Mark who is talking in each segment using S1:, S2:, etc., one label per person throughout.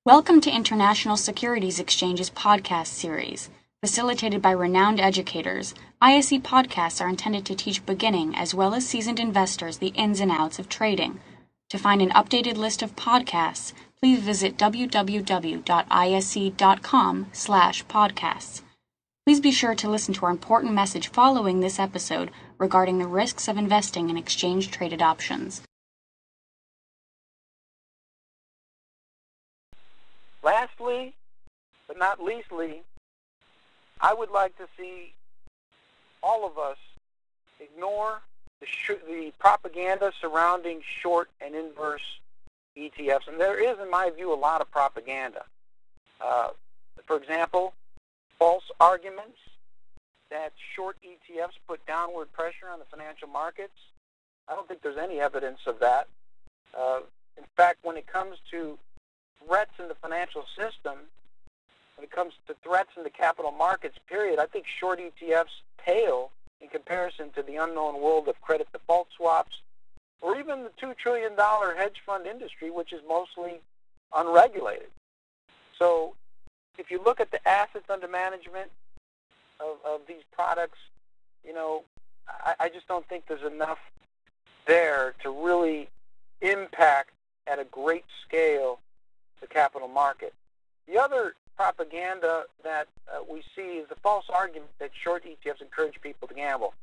S1: Welcome to International Securities Exchange's podcast series. Facilitated by renowned educators, ISE podcasts are intended to teach beginning as well as seasoned investors the ins and outs of trading. To find an updated list of podcasts, please visit www.ise.com/podcasts. Please be sure to listen to our important message following this episode regarding the risks of investing in exchange-traded options.
S2: Lastly, but not leastly, I would like to see all of us ignore the propaganda surrounding short and inverse ETFs. And there is, in my view, a lot of propaganda. For example, false arguments that short ETFs put downward pressure on the financial markets. I don't think there's any evidence of that. In fact, when it comes to threats in the financial system, when it comes to threats in the capital markets, period, I think short ETFs pale in comparison to the unknown world of credit default swaps, or even the $2 trillion hedge fund industry, which is mostly unregulated. So if you look at the assets under management of these products, I just don't think there's enough there to really impact at a great scale the capital market. The other propaganda that we see is the false argument that short ETFs encourage people to gamble.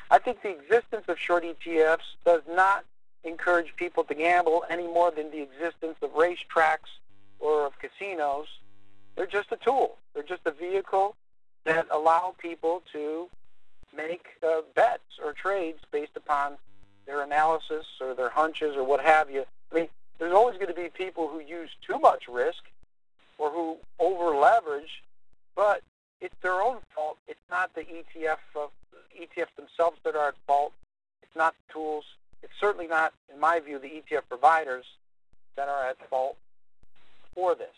S2: I think the existence of short ETFs does not encourage people to gamble any more than the existence of racetracks or of casinos. They're just a tool. They're just a vehicle that allow people to make bets or trades based upon their analysis or their hunches or what have you. I mean, there's always going to be people who use too much risk or who over-leverage, but it's their own fault. It's not the ETFs themselves that are at fault. It's not the tools. It's certainly not, in my view, the ETF providers that are at fault for this.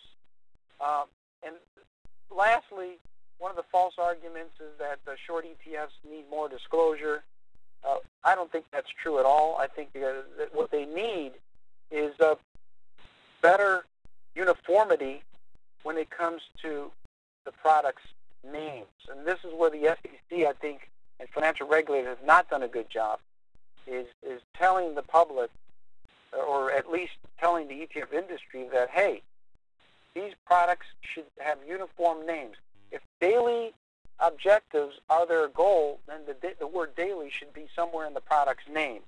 S2: And lastly, one of the false arguments is that the short ETFs need more disclosure. I don't think that's true at all. I think that what they need is a better uniformity when it comes to the product's names. And this is where the SEC, I think, and financial regulators have not done a good job, is telling the public, or at least telling the ETF industry that, hey, these products should have uniform names. If daily objectives are their goal, then the word daily should be somewhere in the product's name.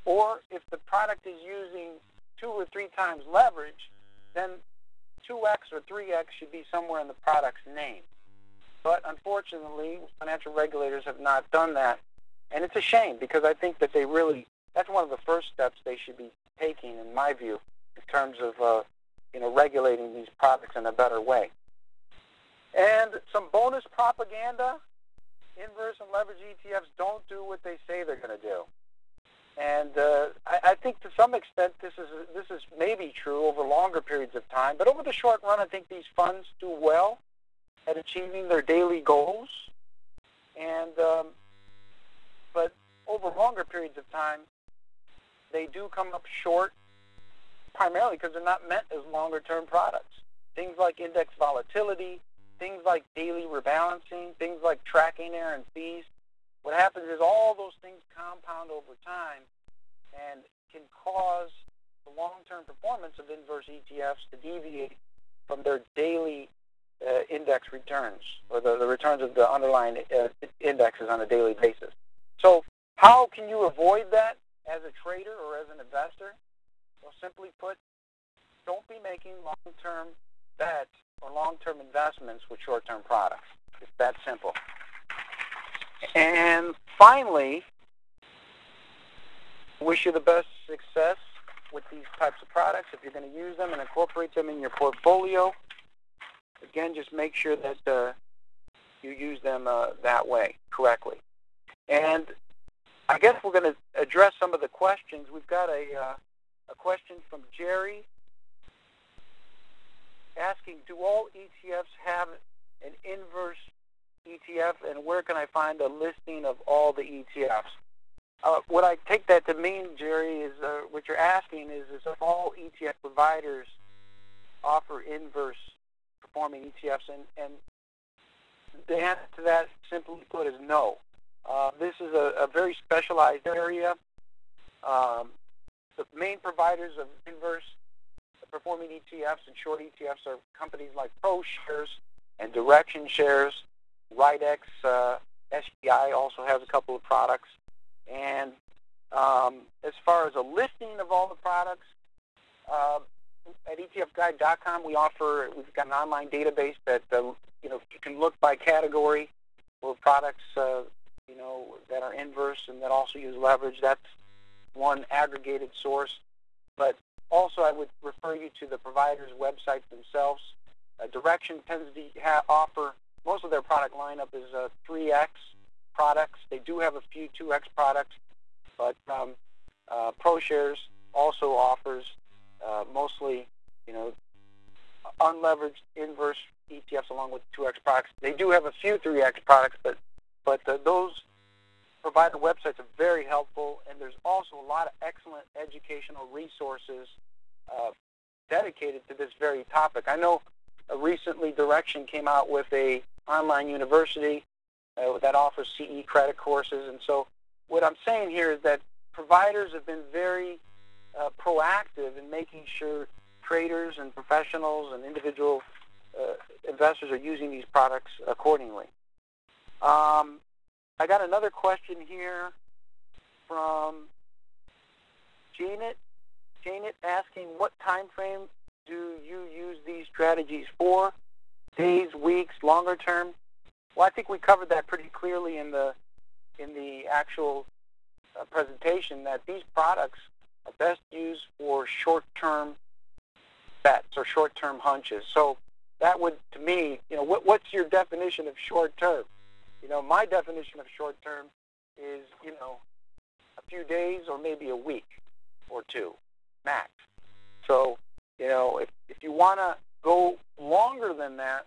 S2: Or if the product is using 2 or 3 times leverage, then 2x or 3x should be somewhere in the product's name. But unfortunately, financial regulators have not done that. And it's a shame, because I think that that's one of the first steps they should be taking, in my view, in terms of regulating these products in a better way. And some bonus propaganda: inverse and leverage ETFs don't do what they say they're going to do. And I think to some extent this is maybe true over longer periods of time, but over the short run, I think these funds do well at achieving their daily goals. And but over longer periods of time, they do come up short, primarily because they're not meant as longer-term products. Things like index volatility, things like daily rebalancing, things like tracking error and fees. What happens is all those things compound over time and can cause the long-term performance of inverse ETFs to deviate from their daily index returns, or the returns of the underlying indexes on a daily basis. So how can you avoid that as a trader or as an investor? Well, simply put, don't be making long-term bets or long-term investments with short-term products. It's that simple. And finally, wish you the best success with these types of products. If you're going to use them and incorporate them in your portfolio, again, just make sure that you use them that way, correctly. And I guess we're going to address some of the questions. We've got a question from Jerry asking, do all ETFs have an inverse ETF, and where can I find a listing of all the ETFs? What I take that to mean, Jerry, is what you're asking is if all ETF providers offer inverse performing ETFs? And the answer to that, simply put, is no. This is a very specialized area. The main providers of inverse performing ETFs and short ETFs are companies like ProShares and Direction Shares. Ridex, SGI also has a couple of products. And as far as a listing of all the products, at ETFguide.com we've got an online database that you can look by category for products that are inverse and that also use leverage. That's one aggregated source. But also I would refer you to the providers' websites themselves. Direction tends to offer, most of their product lineup is 3X products. They do have a few 2X products, but ProShares also offers mostly, unleveraged inverse ETFs along with 2X products. They do have a few 3X products, but those provider websites are very helpful, and there's also a lot of excellent educational resources dedicated to this very topic. I know recently Direction came out with a online university that offers CE credit courses, and so what I'm saying here is that providers have been very proactive in making sure traders and professionals and individual investors are using these products accordingly. I got another question here from Janet. Janet asking, what time frame do you use these strategies for? Days, weeks, longer term? Well, I think we covered that pretty clearly in the actual presentation, that these products are best used for short-term bets or short-term hunches. So that would, to me, what's your definition of short-term? My definition of short-term is, a few days or maybe a week or two, max. So, if you want to go longer than that,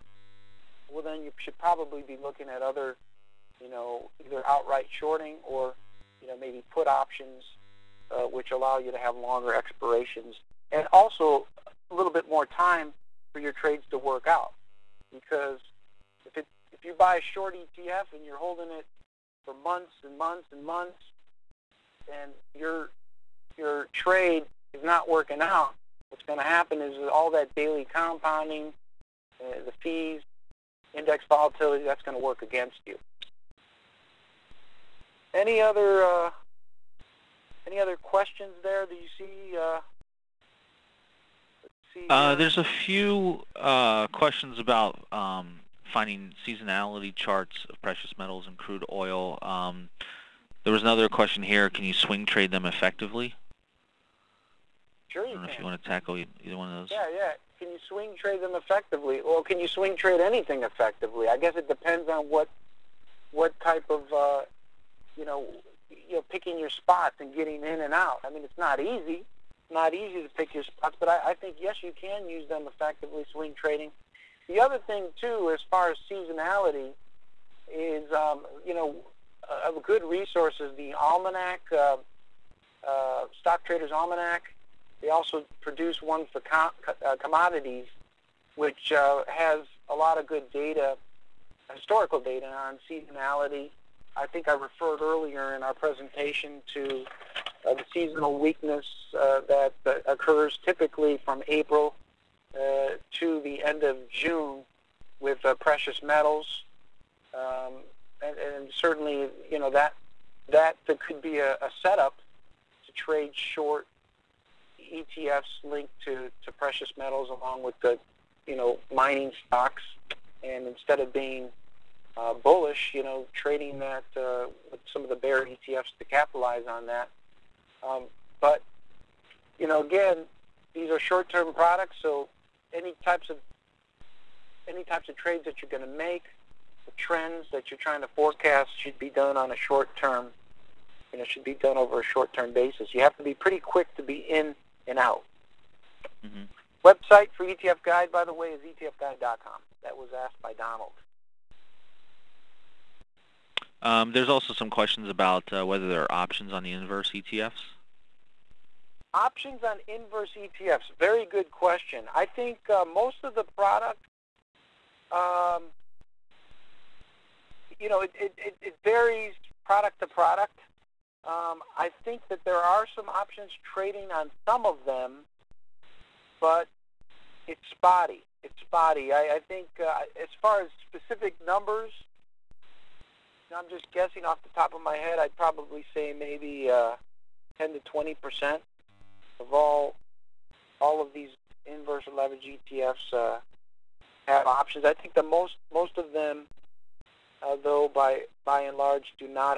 S2: well, then you should probably be looking at other, either outright shorting or, maybe put options, which allow you to have longer expirations, and also a little bit more time for your trades to work out. Because if you buy a short ETF and you're holding it for months and months and months, and your trade is not working out, what's going to happen is all that daily compounding, the fees, index volatility, that's going to work against you. Any other questions there? Do you see?
S3: There's a few questions about finding seasonality charts of precious metals and crude oil. There was another question here: can you swing trade them effectively?
S2: Sure, you
S3: I don't know
S2: can.
S3: if you want to tackle either one of those.
S2: Yeah. Can you swing trade them effectively? Or can you swing trade anything effectively? I guess it depends on what type of picking your spots and getting in and out. I mean, it's not easy. It's not easy to pick your spots, but I think yes, you can use them effectively, swing trading. The other thing too, as far as seasonality, is a good resource is the Almanac, Stock Traders Almanac. They also produce one for commodities, which has a lot of good data, historical data on seasonality. I think I referred earlier in our presentation to the seasonal weakness that occurs typically from April to the end of June with precious metals, and certainly that could be a setup to trade short ETFs linked to precious metals along with the mining stocks, and instead of being bullish, trading that with some of the bear ETFs to capitalize on that. But again, these are short-term products, so any types of trades that you're going to make, the trends that you're trying to forecast should be done on a short-term, should be done over a short-term basis. You have to be pretty quick to be in and out.
S3: Mm-hmm.
S2: Website for ETF Guide, by the way, is etfguide.com. That was asked by Donald.
S3: There's also some questions about whether there are options on the inverse ETFs.
S2: Options on inverse ETFs, very good question. I think most of the product, it varies product to product. I think that there are some options trading on some of them, but it's spotty. It's spotty. I think as far as specific numbers, I'm just guessing off the top of my head, I'd probably say maybe 10 to 20% of all of these inverse leverage ETFs have options. I think the most of them, though, by and large, do not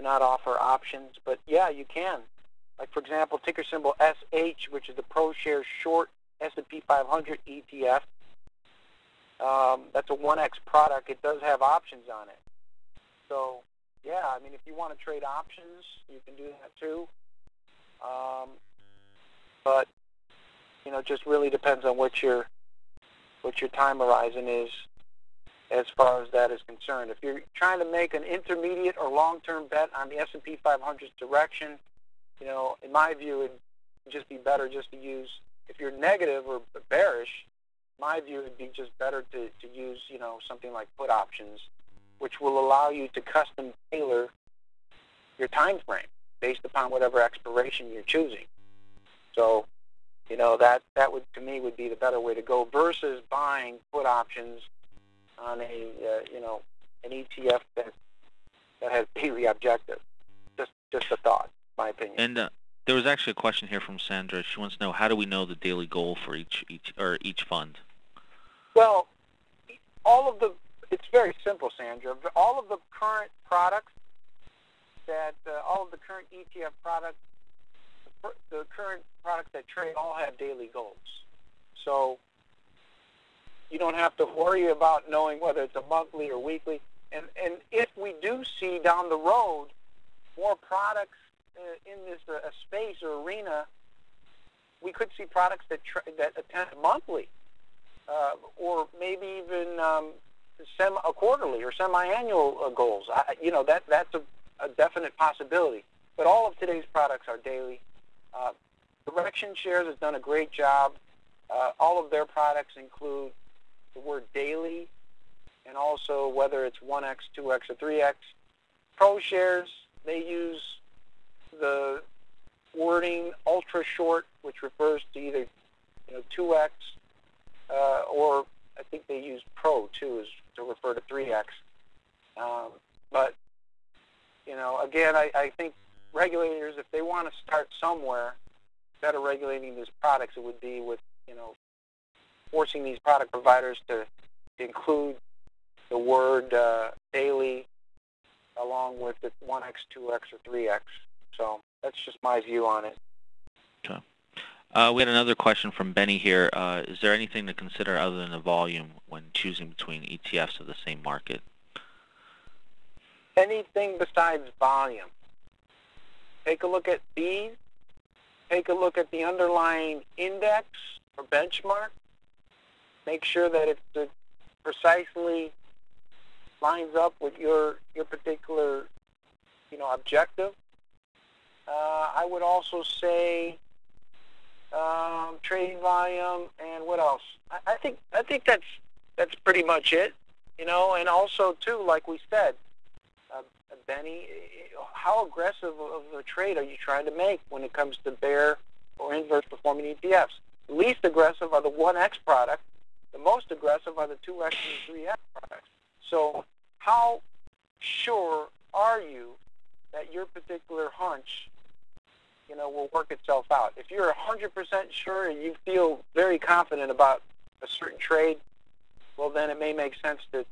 S2: offer options. But yeah, you can. Like for example, ticker symbol SH, which is the ProShares Short S&P 500 ETF. That's a 1X product. It does have options on it. So yeah, I mean, if you want to trade options, you can do that too. But just really depends on what your time horizon is as far as that is concerned. If you're trying to make an intermediate or long-term bet on the S&P 500's direction, in my view, it'd just be better just to use, if you're negative or bearish, my view would be just better to use, something like put options, which will allow you to custom tailor your time frame based upon whatever expiration you're choosing. So, that would, to me, would be the better way to go versus buying put options on an ETF that has daily objective. Just a thought, my opinion.
S3: And there was actually a question here from Sandra. She wants to know, how do we know the daily goal for each fund?
S2: Well, it's very simple, Sandra. All of the current products all of the current ETF products, the current products that trade all have daily goals. So you don't have to worry about knowing whether it's a monthly or weekly. And if we do see down the road more products in this space or arena, we could see products that attempt monthly, or maybe even quarterly or semi-annual goals. That's a definite possibility. But all of today's products are daily. Direction Shares has done a great job. All of their products include the word daily, and also whether it's 1X, 2X, or 3X. ProShares, they use the wording ultra short, which refers to either 2X, or I think they use Pro too, to refer to 3X. But again, I think regulators, if they want to start somewhere, better regulating these products, it would be with forcing these product providers to include the word daily along with the 1X, 2X, or 3X. So that's just my view on it.
S3: Okay. We had another question from Benny here. Is there anything to consider other than the volume when choosing between ETFs of the same market?
S2: Anything besides volume. Take a look at these. Take a look at the underlying index or benchmark. Make sure that it precisely lines up with your particular objective. I would also say trading volume, and what else? I think that's pretty much it. And also too, like we said, Benny, how aggressive of a trade are you trying to make when it comes to bear or inverse performing ETFs? The least aggressive are the 1X products. The most aggressive are the 2X and 3X products. So how sure are you that your particular hunch, will work itself out? If you're 100% sure and you feel very confident about a certain trade, well, then it may make sense to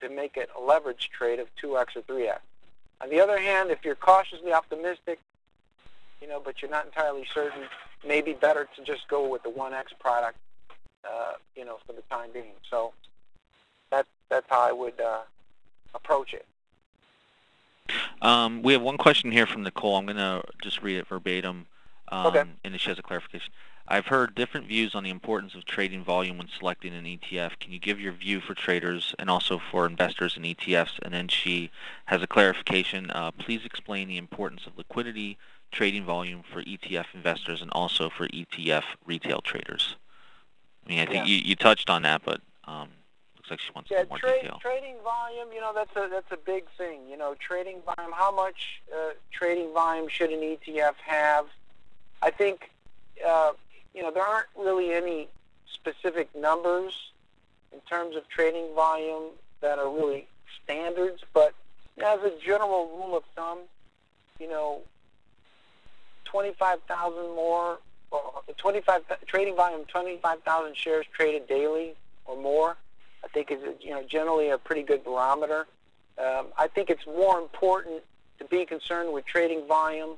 S2: make it a leverage trade of 2X or 3X. On the other hand, if you're cautiously optimistic, but you're not entirely certain, it may be better to just go with the 1X product, for the time being. So that's how I would approach it.
S3: We have one question here from Nicole. I'm going to just read it verbatim,
S2: Okay.
S3: And she has a clarification. I've heard different views on the importance of trading volume when selecting an ETF. Can you give your view for traders and also for investors in ETFs? And then she has a clarification. Please explain the importance of liquidity trading volume for ETF investors and also for ETF retail traders? I mean, I think you touched on that, but looks like she wants some more detail.
S2: Trading volume, that's a big thing. Trading volume, how much trading volume should an ETF have? I think, there aren't really any specific numbers in terms of trading volume that are really standards, but as a general rule of thumb, 25,000 more, trading volume, 25,000 shares traded daily or more, I think is generally a pretty good barometer. I think it's more important to be concerned with trading volume,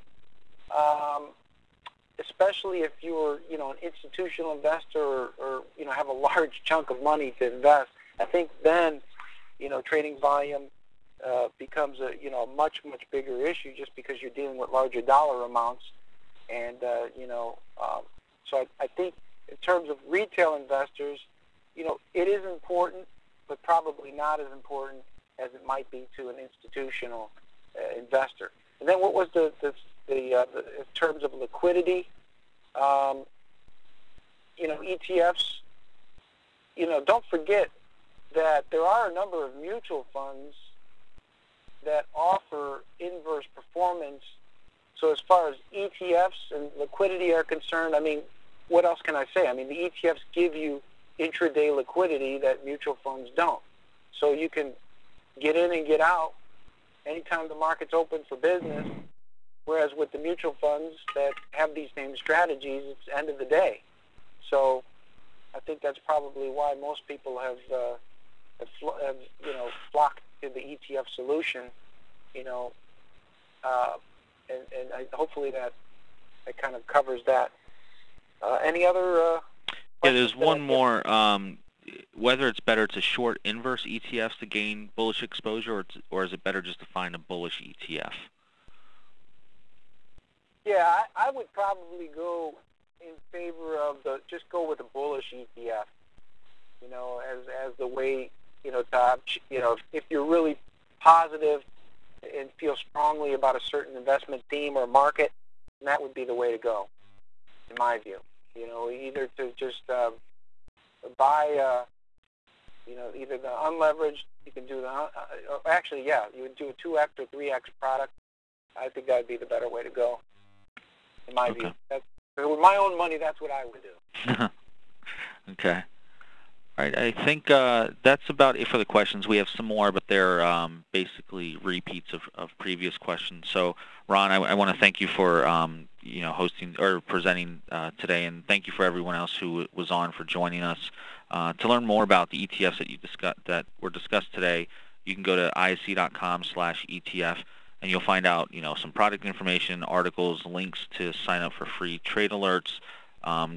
S2: especially if you're an institutional investor or have a large chunk of money to invest. I think then trading volume becomes a much bigger issue just because you're dealing with larger dollar amounts, and so I think in terms of retail investors, it is important, but probably not as important as it might be to an institutional investor. And then what was the in terms of liquidity? ETFs. Don't forget that there are a number of mutual funds that offer inverse performance. So as far as ETFs and liquidity are concerned, what else can I say? The ETFs give you intraday liquidity that mutual funds don't. So you can get in and get out anytime the market's open for business, whereas with the mutual funds that have these same strategies, it's the end of the day. So I think that's probably why most people have flocked to the ETF solution, and hopefully that kind of covers that. Any other
S3: there's one more. Whether it's better to short inverse ETFs to gain bullish exposure, or is it better just to find a bullish ETF?
S2: Yeah, I would probably go in favor of just go with a bullish ETF. As the way if you're really positive and feel strongly about a certain investment theme or market, then that would be the way to go, in my view. Either to just buy, either the unleveraged, you can do you would do a 2X or 3X product. I think that would be the better way to go, in my view. With my own money, that's what I would do.
S3: Okay. All right. I think that's about it for the questions. We have some more, but they're basically repeats of previous questions. So, Ron, I want to thank you for hosting or presenting today, and thank you for everyone else who was on for joining us. To learn more about the ETFs that were discussed today, you can go to isc.com/ETF, and you'll find out some product information, articles, links to sign up for free trade alerts.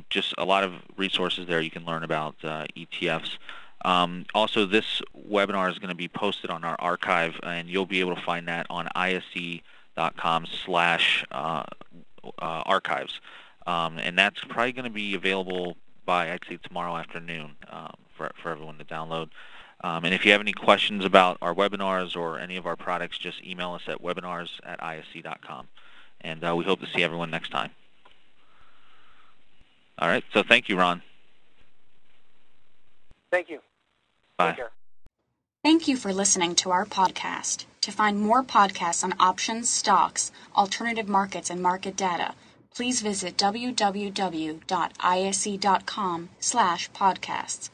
S3: Just a lot of resources there you can learn about ETFs. Also, this webinar is going to be posted on our archive, and you'll be able to find that on isc.com/archives. And that's probably going to be available by, I'd say, tomorrow afternoon for everyone to download. And if you have any questions about our webinars or any of our products, just email us at webinars@isc.com. And we hope to see everyone next time. All right, so thank you, Ron.
S2: Thank you.
S3: Bye.
S2: Take care.
S1: Thank you for listening to our podcast. To find more podcasts on options, stocks, alternative markets, and market data, please visit www.isc.com/podcasts.